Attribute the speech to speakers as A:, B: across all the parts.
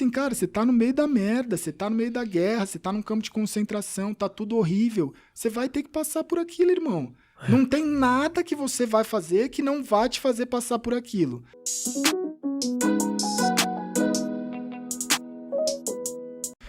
A: assim, cara, você tá no meio da merda, você tá no meio da guerra, você tá num campo de concentração, tá tudo horrível. Você vai ter que passar por aquilo, irmão. Não tem nada que você vai fazer que não vai te fazer passar por aquilo.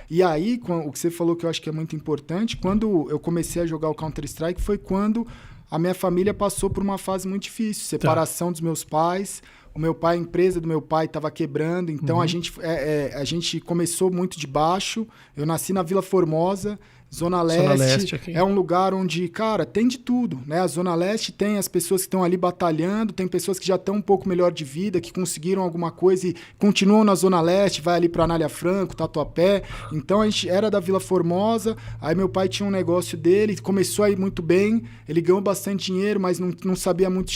A: E aí, o que você falou que eu acho que é muito importante, quando eu comecei a jogar o Counter-Strike foi quando a minha família passou por uma fase muito difícil. Separação dos meus pais. O meu pai, a empresa do meu pai estava quebrando. Então, a gente começou muito de baixo. Eu nasci na Vila Formosa, Zona Leste é um lugar onde, cara, tem de tudo, né? A Zona Leste tem as pessoas que estão ali batalhando, tem pessoas que já estão um pouco melhor de vida, que conseguiram alguma coisa e continuam na Zona Leste, vai ali para Anália Franco, Tatuapé. Então a gente era da Vila Formosa, aí meu pai tinha um negócio dele, começou a ir muito bem, ele ganhou bastante dinheiro, mas não sabia muito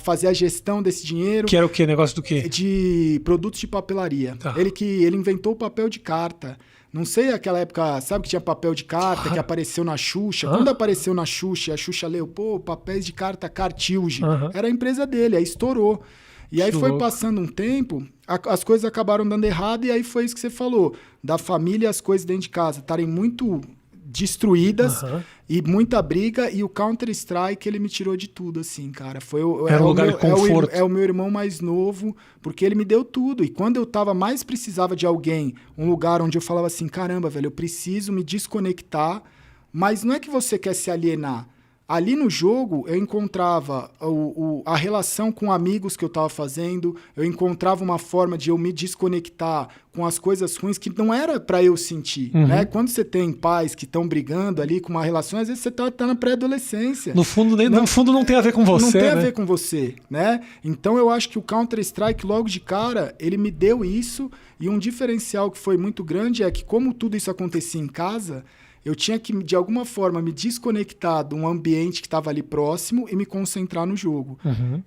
A: fazer a gestão desse dinheiro.
B: Que era o quê? Negócio do quê?
A: De produtos de papelaria. Tá. Ele inventou o papel de carta. Não sei aquela época, sabe que tinha papel de carta que apareceu na Xuxa? Quando apareceu na Xuxa, a Xuxa leu, papéis de carta Cartilge. Era a empresa dele, aí estourou. E aí foi passando um tempo, as coisas acabaram dando errado e aí foi isso que você falou. Da família, as coisas dentro de casa estarem muito destruídas e muita briga, e o Counter-Strike ele me tirou de tudo, assim, cara.
B: Era um lugar de conforto.
A: É o meu irmão mais novo, porque ele me deu tudo. E quando eu mais precisava de alguém, um lugar onde eu falava assim, caramba, velho, eu preciso me desconectar, mas não é que você quer se alienar. Ali no jogo, eu encontrava a relação com amigos que eu estava fazendo, eu encontrava uma forma de eu me desconectar com as coisas ruins que não era para eu sentir, né? Quando você tem pais que estão brigando ali com uma relação, às vezes você tá na pré-adolescência.
B: No fundo não tem a ver com você,
A: Não tem
B: né?
A: a ver com você, né? Então eu acho que o Counter-Strike, logo de cara, ele me deu isso, e um diferencial que foi muito grande é que como tudo isso acontecia em casa, eu tinha que, de alguma forma, me desconectar de um ambiente que estava ali próximo e me concentrar no jogo.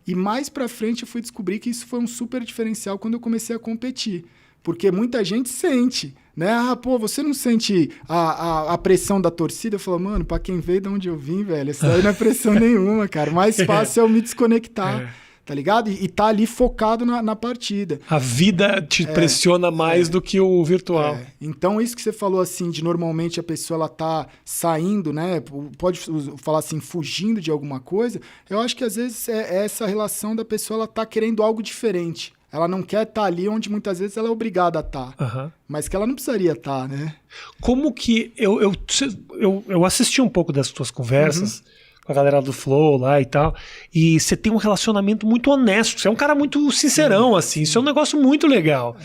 A: E mais pra frente eu fui descobrir que isso foi um super diferencial quando eu comecei a competir. Porque muita gente sente, né? Você não sente a pressão da torcida? Eu falo, mano, pra quem veio de onde eu vim, velho, isso aí não é pressão nenhuma, cara. O mais fácil é eu me desconectar. Tá ligado? E tá ali focado na partida.
B: A vida te pressiona mais do que o virtual.
A: Então, isso que você falou, assim, de normalmente a pessoa ela tá saindo, né? Pode falar assim, fugindo de alguma coisa. Eu acho que às vezes é essa relação da pessoa, ela tá querendo algo diferente. Ela não quer estar ali onde muitas vezes ela é obrigada a estar. Mas que ela não precisaria estar, né?
B: Como que... Eu assisti um pouco das tuas conversas com a galera do Flow lá e tal, e você tem um relacionamento muito honesto, você é um cara muito sincerão, assim, isso é um negócio muito legal.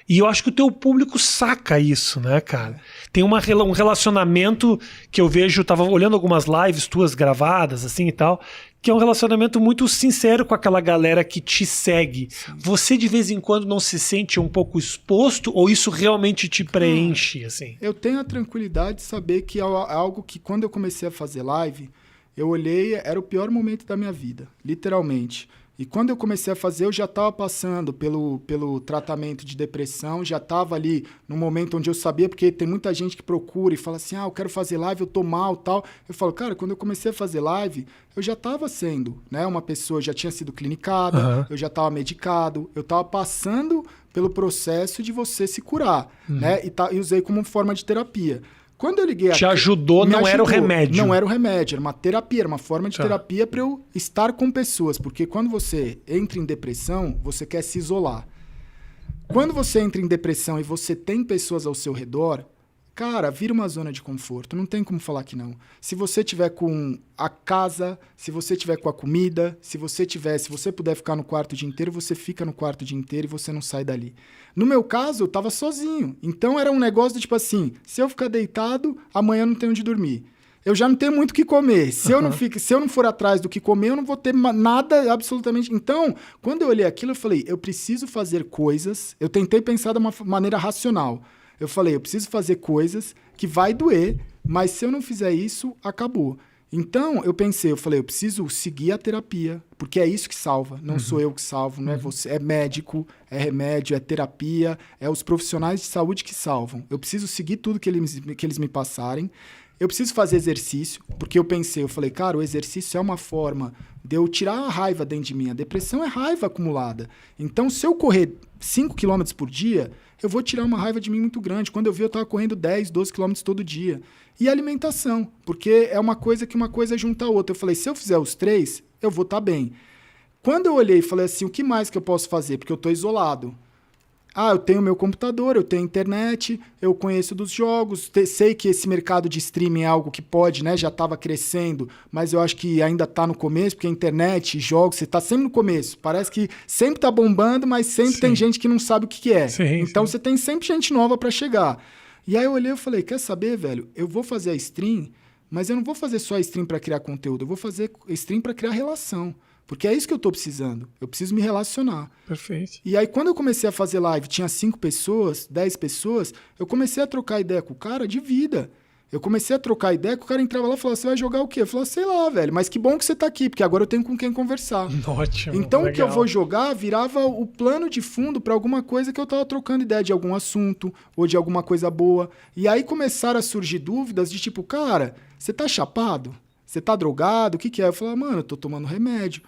B: E eu acho que o teu público saca isso, né, cara? Tem um relacionamento que eu vejo, tava olhando algumas lives tuas gravadas, assim e tal, que é um relacionamento muito sincero com aquela galera que te segue. Você de vez em quando não se sente um pouco exposto, ou isso realmente te preenche, assim?
A: Eu tenho a tranquilidade de saber que é algo que quando eu comecei a fazer live, eu olhei, era o pior momento da minha vida, literalmente. E quando eu comecei a fazer, eu já estava passando pelo tratamento de depressão, já estava ali no momento onde eu sabia, porque tem muita gente que procura e fala assim, eu quero fazer live, eu tô mal, tal. Eu falo, cara, quando eu comecei a fazer live, eu já estava sendo, né, uma pessoa, já tinha sido clinicada, eu já estava medicado, eu estava passando pelo processo de você se curar, né, e usei como forma de terapia. Quando eu liguei
B: Te ajudou, não era o remédio.
A: Não era o remédio, era uma terapia, era uma forma de terapia para eu estar com pessoas. Porque quando você entra em depressão, você quer se isolar. Quando você entra em depressão e você tem pessoas ao seu redor, cara, vira uma zona de conforto. Não tem como falar que não. Se você tiver com a casa, se você tiver com a comida, se você puder ficar no quarto o dia inteiro, você fica no quarto o dia inteiro e você não sai dali. No meu caso, eu tava sozinho. Então era um negócio de tipo assim, se eu ficar deitado, amanhã eu não tenho onde dormir. Eu já não tenho muito o que comer. Se eu não for atrás do que comer, eu não vou ter nada absolutamente. Então, quando eu olhei aquilo, eu falei, eu preciso fazer coisas. Eu tentei pensar de uma maneira racional. Eu falei, eu preciso fazer coisas que vai doer, mas se eu não fizer isso, acabou. Então, eu falei, eu preciso seguir a terapia, porque é isso que salva, não sou eu que salvo, não é você, é médico, é remédio, é terapia, é os profissionais de saúde que salvam. Eu preciso seguir tudo que eles me passarem, eu preciso fazer exercício, porque eu falei, cara, o exercício é uma forma de eu tirar a raiva dentro de mim, a depressão é raiva acumulada. Então, se eu correr 5 km por dia, eu vou tirar uma raiva de mim muito grande. Quando eu vi, eu tava correndo 10, 12 quilômetros todo dia. E alimentação, porque é uma coisa que uma coisa junta a outra. Eu falei, se eu fizer os 3, eu vou estar bem. Quando eu olhei e falei assim, o que mais que eu posso fazer? Porque eu tô isolado. Eu tenho meu computador, eu tenho internet, eu conheço dos jogos, sei que esse mercado de streaming é algo que pode, né, já estava crescendo, mas eu acho que ainda está no começo, porque a internet, jogos, você está sempre no começo. Parece que sempre está bombando, mas sempre tem gente que não sabe o que é. Então você tem sempre gente nova para chegar. E aí eu olhei e falei, quer saber, velho, eu vou fazer a stream, mas eu não vou fazer só a stream para criar conteúdo, eu vou fazer stream para criar relação. Porque é isso que eu tô precisando. Eu preciso me relacionar.
B: Perfeito.
A: E aí, quando eu comecei a fazer live, tinha 5 pessoas, 10 pessoas, eu comecei a trocar ideia com o cara de vida. Eu comecei a trocar ideia, que o cara entrava lá e falava, você vai jogar o quê? Eu falava, sei lá, velho, mas que bom que você tá aqui, porque agora eu tenho com quem conversar.
B: Ótimo.
A: Então,
B: legal.
A: o que eu vou jogar virava o plano de fundo para alguma coisa que eu tava trocando ideia de algum assunto, ou de alguma coisa boa. E aí começaram a surgir dúvidas de tipo, cara, você tá chapado? Você tá drogado? O que que é? Eu falava, mano, eu tô tomando remédio.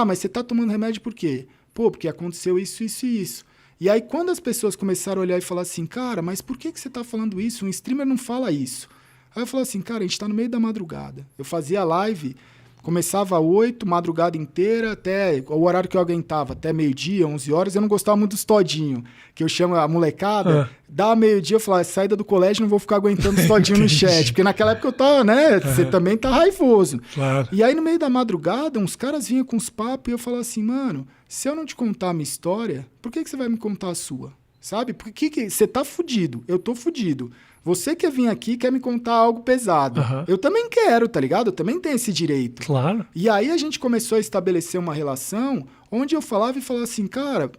A: Mas você tá tomando remédio por quê? Pô, porque aconteceu isso, isso e isso. E aí, quando as pessoas começaram a olhar e falar assim, cara, mas por que você tá falando isso? Um streamer não fala isso. Aí eu falei assim, cara, a gente tá no meio da madrugada. Eu fazia live, começava às 8, madrugada inteira, até o horário que eu aguentava, até meio-dia, 11 horas. Eu não gostava muito dos todinho, que eu chamo a molecada. Dá meio-dia, eu falava, saída do colégio, não vou ficar aguentando os todinho no chat. Porque naquela época eu tava, né? Você também tá raivoso.
B: Claro.
A: E aí, no meio da madrugada, uns caras vinham com os papos e eu falava assim, mano, se eu não te contar a minha história, por que você vai me contar a sua? Sabe? Porque você tá fudido, eu tô fudido. Você quer vir aqui, quer me contar algo pesado. Eu também quero, tá ligado? Eu também tenho esse direito.
B: Claro.
A: E aí a gente começou a estabelecer uma relação onde eu falava assim, cara,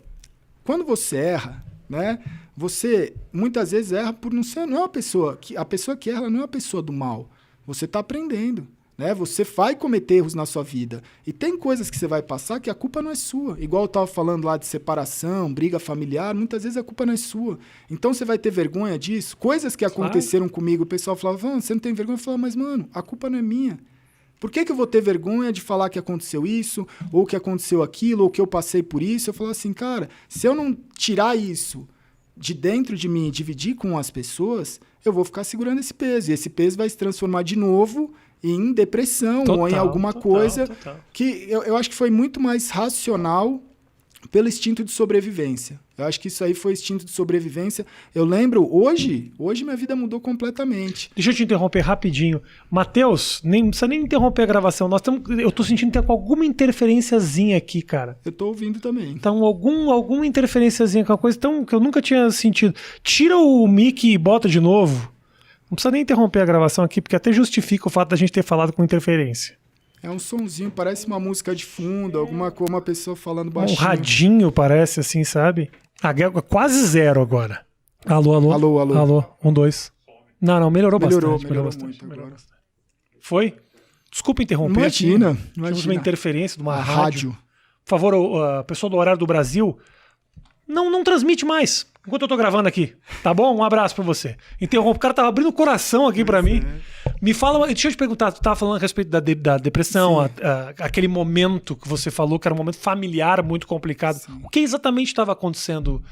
A: quando você erra, né? Você muitas vezes erra por não ser, não é uma pessoa que a pessoa que erra ela não é uma pessoa do mal. Você tá aprendendo. Né? Você vai cometer erros na sua vida. E tem coisas que você vai passar que a culpa não é sua. Igual eu estava falando lá de separação, briga familiar, muitas vezes a culpa não é sua. Então você vai ter vergonha disso. Coisas que aconteceram comigo, o pessoal falava, você não tem vergonha? Eu falava, mas mano, a culpa não é minha. Por que eu vou ter vergonha de falar que aconteceu isso, ou que aconteceu aquilo, ou que eu passei por isso? Eu falava assim, cara, se eu não tirar isso de dentro de mim e dividir com as pessoas, eu vou ficar segurando esse peso. E esse peso vai se transformar de novo em depressão ou em alguma coisa que eu acho que foi muito mais racional pelo instinto de sobrevivência. Eu acho que isso aí foi instinto de sobrevivência. Eu lembro, hoje minha vida mudou completamente.
B: Deixa eu te interromper rapidinho. Matheus, não precisa nem interromper a gravação. Eu tô sentindo que tem alguma interferenciazinha aqui, cara.
A: Eu tô ouvindo também.
B: Então, alguma interferenciazinha com a coisa que eu nunca tinha sentido. Tira o mic e bota de novo. Não precisa nem interromper a gravação aqui, porque até justifica o fato da gente ter falado com interferência.
A: É um sonzinho, parece uma música de fundo, uma pessoa falando baixinho.
B: Um radinho parece assim, sabe? Quase zero agora. Alô. Alô, 1, 2. Não, melhorou bastante. Melhorou bastante. Foi? Desculpa interromper.
A: Imagina.
B: Tivemos uma interferência de uma rádio. Por favor, pessoal do Horário do Brasil, não transmite mais. Enquanto eu tô gravando aqui, tá bom? Um abraço pra você. Interrompe. O cara tava abrindo o coração aqui pra mim. Me fala, deixa eu te perguntar, tu tava falando a respeito da depressão, aquele momento que você falou que era um momento familiar muito complicado. Sim. O que exatamente estava acontecendo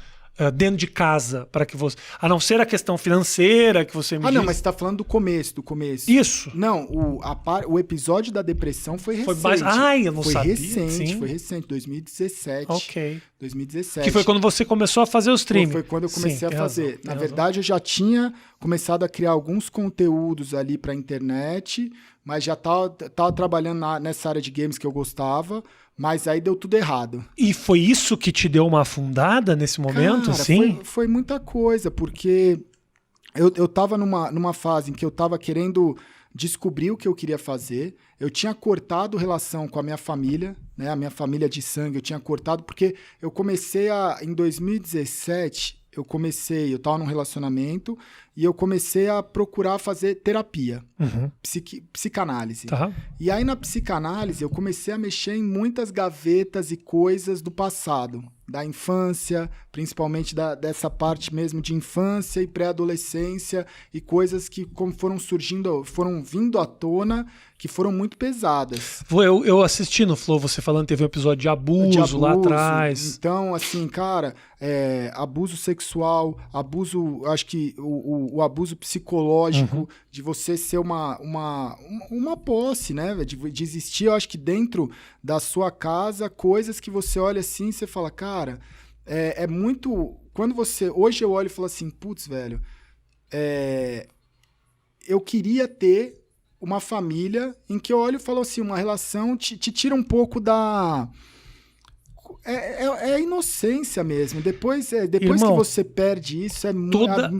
B: dentro de casa para que você... A não ser a questão financeira que você me disse.
A: Não, mas você tá falando do começo.
B: Isso.
A: Não, o episódio da depressão foi recente.
B: Foi eu não sabia.
A: Foi recente, 2017.
B: Ok.
A: 2017.
B: Que foi quando você começou a fazer o streaming.
A: Foi quando eu comecei a fazer. Na verdade, eu já tinha começado a criar alguns conteúdos ali pra internet, mas já tava trabalhando nessa área de games que eu gostava, mas aí deu tudo errado.
B: E foi isso que te deu uma afundada nesse momento?
A: Cara,
B: sim?
A: Foi muita coisa, porque eu tava numa fase em que eu tava querendo descobrir o que eu queria fazer. Eu tinha cortado relação com a minha família, né? A minha família de sangue, eu tinha cortado, porque eu comecei em 2017, eu tava num relacionamento e eu comecei a procurar fazer terapia, psicanálise.
B: Tá.
A: E aí na psicanálise eu comecei a mexer em muitas gavetas e coisas do passado. da infância, principalmente dessa parte mesmo de infância e pré-adolescência e coisas que como foram vindo à tona, que foram muito pesadas.
B: Eu assisti no Flow, você falando, teve um episódio de abuso lá atrás.
A: Então, assim, cara, abuso sexual, acho que o abuso psicológico, de você ser uma posse, né? De existir, eu acho que dentro da sua casa, coisas que você olha assim e você fala, cara, é muito... Hoje eu olho e falo assim, putz, velho, eu queria ter uma família em que eu olho e falo assim, uma relação te tira um pouco da... É a inocência mesmo. Depois
B: Irmão,
A: que você perde isso, a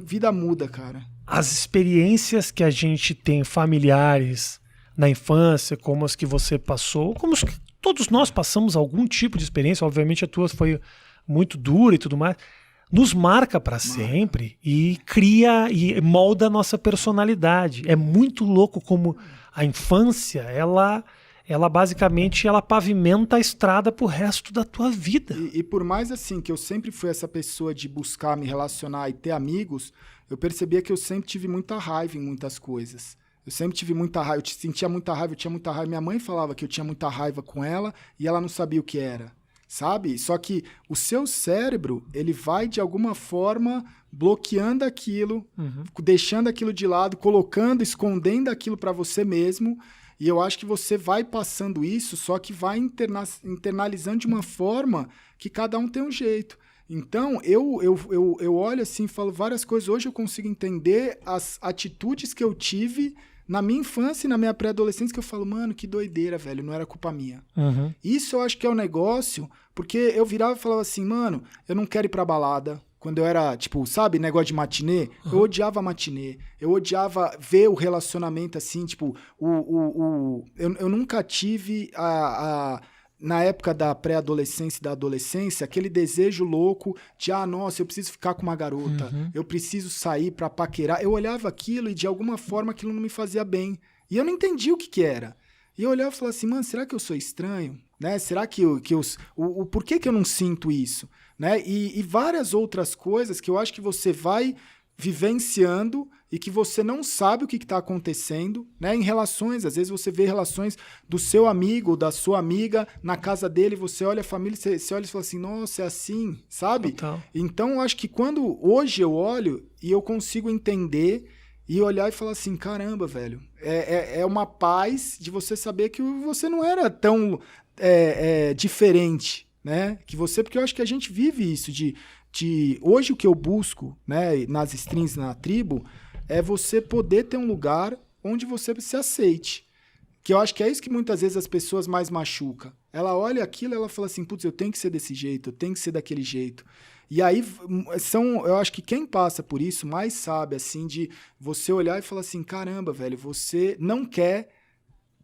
A: vida muda, cara.
B: As experiências que a gente tem familiares na infância, como as que você passou, como todos nós passamos algum tipo de experiência, obviamente a tua foi muito dura e tudo mais, nos marca para sempre e cria e molda a nossa personalidade. É muito louco como a infância, ela basicamente pavimenta a estrada pro resto da tua vida.
A: E por mais assim que eu sempre fui essa pessoa de buscar me relacionar e ter amigos, eu percebia que eu sempre tive muita raiva em muitas coisas. Eu sempre tive muita raiva, eu sentia muita raiva, eu tinha muita raiva. Minha mãe falava que eu tinha muita raiva com ela e ela não sabia o que era. Sabe? Só que o seu cérebro, ele vai de alguma forma bloqueando aquilo, deixando aquilo de lado, escondendo aquilo para você mesmo. E eu acho que você vai passando isso, só que vai internalizando de uma forma que cada um tem um jeito. Então, eu olho assim e falo várias coisas. Hoje eu consigo entender as atitudes que eu tive na minha infância e na minha pré-adolescência, que eu falo, mano, que doideira, velho, não era culpa minha. Isso eu acho que é um negócio, porque eu virava e falava assim, mano, eu não quero ir pra balada. Quando eu era, tipo, sabe, negócio de matinê, eu odiava matinê. Eu odiava ver o relacionamento assim, tipo, eu nunca tive na época da pré-adolescência e da adolescência, aquele desejo louco de, nossa, eu preciso ficar com uma garota, eu preciso sair pra paquerar. Eu olhava aquilo e, de alguma forma, aquilo não me fazia bem. E eu não entendia o que era. E eu olhava e falava assim, mano, será que eu sou estranho? Né? Será que por que eu não sinto isso? Né? E várias outras coisas que eu acho que você vai vivenciando e que você não sabe o que está acontecendo, né? Em relações, às vezes você vê relações do seu amigo, da sua amiga, na casa dele, você olha a família, você olha e fala assim, nossa, é assim, sabe?
B: Total.
A: Então, eu acho que hoje eu olho e eu consigo entender e olhar e falar assim, caramba, velho, é uma paz de você saber que você não era tão diferente, né? Porque eu acho que a gente vive isso hoje o que eu busco, né, nas streams, na tribo, é você poder ter um lugar onde você se aceite. Que eu acho que é isso que muitas vezes as pessoas mais machucam. Ela olha aquilo e ela fala assim, putz, eu tenho que ser desse jeito, eu tenho que ser daquele jeito. E aí, eu acho que quem passa por isso mais sabe, assim, de você olhar e falar assim, caramba, velho, você não quer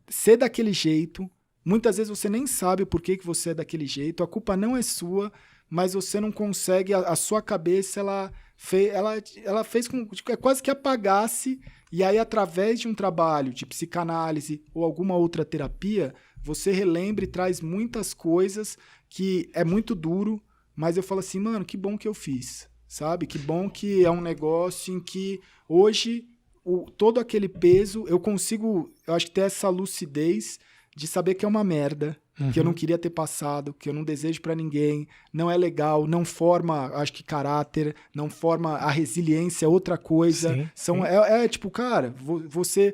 A: ser daquele jeito. Muitas vezes você nem sabe o porquê que você é daquele jeito, a culpa não é sua, mas você não consegue, a sua cabeça, ela fez com que quase que apagasse, e aí através de um trabalho de psicanálise ou alguma outra terapia, você relembra e traz muitas coisas que é muito duro, mas eu falo assim, mano, que bom que eu fiz, sabe? Que bom que é um negócio em que hoje todo aquele peso, eu acho que ter essa lucidez de saber que é uma merda, que eu não queria ter passado, que eu não desejo pra ninguém, não é legal, não forma, acho que caráter, não forma a resiliência, é outra coisa. Sim. Tipo, cara, você...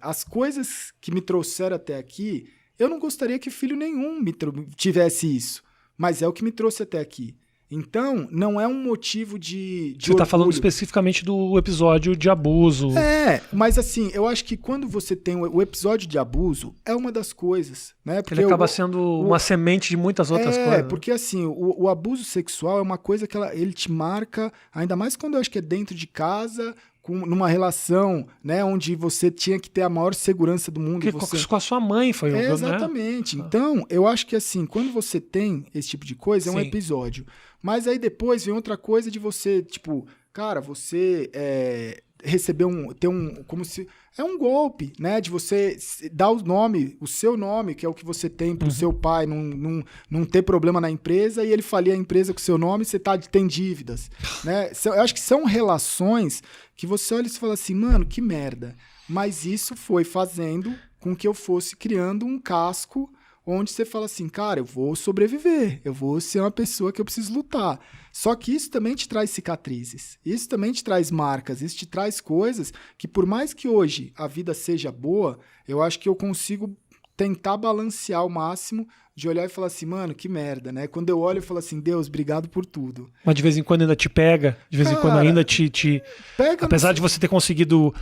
A: as coisas que me trouxeram até aqui, eu não gostaria que filho nenhum tivesse isso, mas é o que me trouxe até aqui. Então, não é um motivo de
B: Você está falando especificamente do episódio de abuso.
A: Mas assim, eu acho que quando você tem o episódio de abuso, é uma das coisas, né? Porque
B: ele acaba sendo uma semente de muitas outras coisas.
A: Porque assim, o abuso sexual é uma coisa que ele te marca, ainda mais quando eu acho que é dentro de casa, numa relação, né, onde você tinha que ter a maior segurança do mundo.
B: Com a sua mãe foi
A: exatamente. Né? Então, eu acho que assim, quando você tem esse tipo de coisa, é um episódio. Mas aí depois vem outra coisa de você, tipo, cara, você receber como se... É um golpe, né? De você dar o seu nome, que é o que você tem pro seu pai, não ter problema na empresa, e ele falir a empresa com o seu nome, você tem dívidas, né? Eu acho que são relações que você olha e fala assim, mano, que merda. Mas isso foi fazendo com que eu fosse criando um casco onde você fala assim, cara, eu vou sobreviver, eu vou ser uma pessoa que eu preciso lutar. Só que isso também te traz cicatrizes, isso também te traz marcas, isso te traz coisas que por mais que hoje a vida seja boa, eu acho que eu consigo tentar balancear ao máximo de olhar e falar assim, mano, que merda, né? Quando eu olho, eu falo assim, Deus, obrigado por tudo.
B: Mas de vez em quando ainda te pega, de vez em quando ainda te...
A: Pega,
B: apesar de você ter conseguido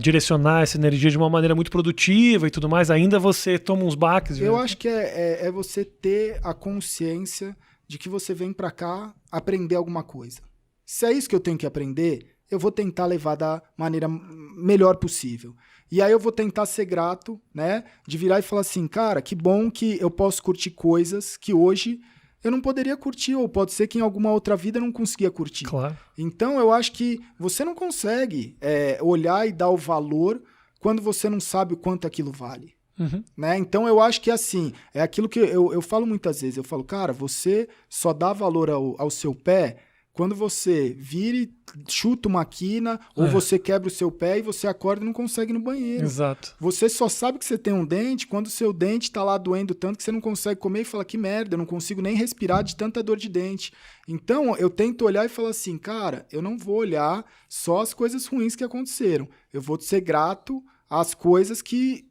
B: direcionar essa energia de uma maneira muito produtiva e tudo mais, ainda você toma uns baques.
A: Eu acho que é você ter a consciência de que você vem pra cá aprender alguma coisa. Se é isso que eu tenho que aprender, eu vou tentar levar da maneira melhor possível. E aí eu vou tentar ser grato, né? De virar e falar assim, cara, que bom que eu posso curtir coisas que hoje eu não poderia curtir, ou pode ser que em alguma outra vida eu não conseguia curtir.
B: Claro.
A: Então eu acho que você não consegue olhar e dar o valor quando você não sabe o quanto aquilo vale. Né? Então eu acho que assim, é aquilo que eu falo muitas vezes, eu falo, cara, você só dá valor ao seu pé quando você vira e chuta uma quina, ou você quebra o seu pé e você acorda e não consegue ir no banheiro.
B: Exato.
A: Você só sabe que você tem um dente quando o seu dente tá lá doendo tanto que você não consegue comer e fala, que merda, eu não consigo nem respirar de tanta dor de dente. Então, eu tento olhar e falar assim, cara, eu não vou olhar só as coisas ruins que aconteceram. Eu vou ser grato às coisas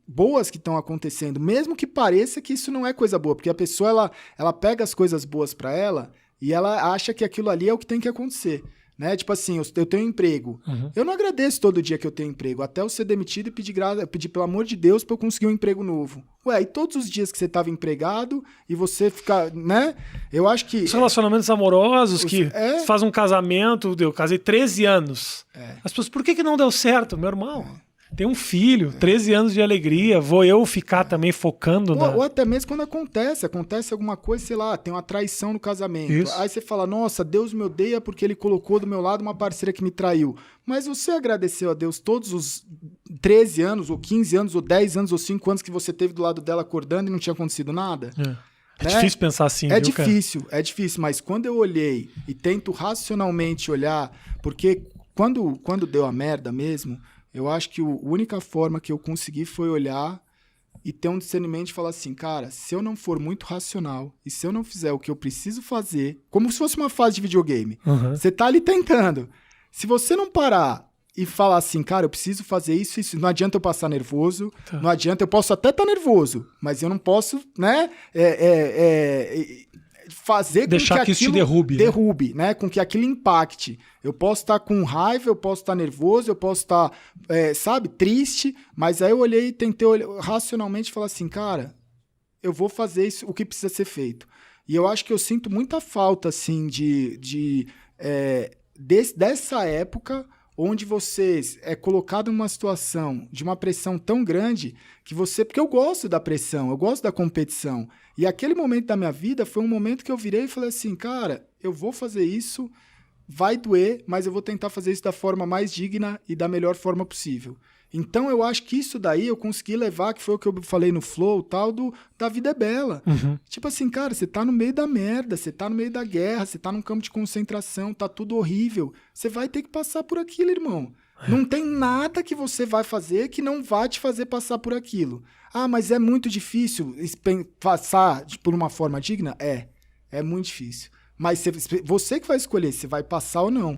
A: boas que estão acontecendo, mesmo que pareça que isso não é coisa boa, porque a pessoa, ela pega as coisas boas para ela e ela acha que aquilo ali é o que tem que acontecer, né? Tipo assim, eu tenho emprego. Eu não agradeço todo dia que eu tenho emprego, até eu ser demitido e pedir pelo amor de Deus para eu conseguir um emprego novo. Ué, e todos os dias que você estava empregado e você fica, né? Eu acho que...
B: Os relacionamentos amorosos que faz um casamento, eu casei 13 anos. As pessoas, por que não deu certo? Meu irmão... Tem um filho, 13 anos de alegria, vou eu ficar também focando
A: ou até mesmo quando acontece alguma coisa, sei lá, tem uma traição no casamento. Isso. Aí você fala, nossa, Deus me odeia porque ele colocou do meu lado uma parceira que me traiu. Mas você agradeceu a Deus todos os 13 anos, ou 15 anos, ou 10 anos, ou 5 anos que você teve do lado dela acordando e não tinha acontecido nada?
B: É difícil pensar assim,
A: é difícil, mas quando eu olhei e tento racionalmente olhar, porque quando deu a merda mesmo... Eu acho que a única forma que eu consegui foi olhar e ter um discernimento e falar assim, cara, se eu não for muito racional e se eu não fizer o que eu preciso fazer, como se fosse uma fase de videogame, você tá ali tentando. Se você não parar e falar assim, cara, eu preciso fazer isso, não adianta eu passar nervoso, não adianta, eu posso até estar nervoso, mas eu não posso, né, fazer
B: deixar
A: com
B: que isso te derrube,
A: né? Com que aquilo impacte. Eu posso estar com raiva, eu posso estar nervoso, eu posso estar, triste, mas aí eu olhei e tentei racionalmente falar assim, cara, eu vou fazer isso, o que precisa ser feito. E eu acho que eu sinto muita falta, assim, dessa época onde você é colocado numa situação de uma pressão tão grande porque eu gosto da pressão, eu gosto da competição. E aquele momento da minha vida foi um momento que eu virei e falei assim, cara, eu vou fazer isso, vai doer, mas eu vou tentar fazer isso da forma mais digna e da melhor forma possível. Então eu acho que isso daí eu consegui levar, que foi o que eu falei no Flow, tal da vida é bela. Tipo assim, cara, você tá no meio da merda, você tá no meio da guerra, você tá num campo de concentração, tá tudo horrível. Você vai ter que passar por aquilo, irmão. Não tem nada que você vai fazer que não vai te fazer passar por aquilo. Ah, mas é muito difícil passar por uma forma digna? É muito difícil. Mas você que vai escolher se vai passar ou não.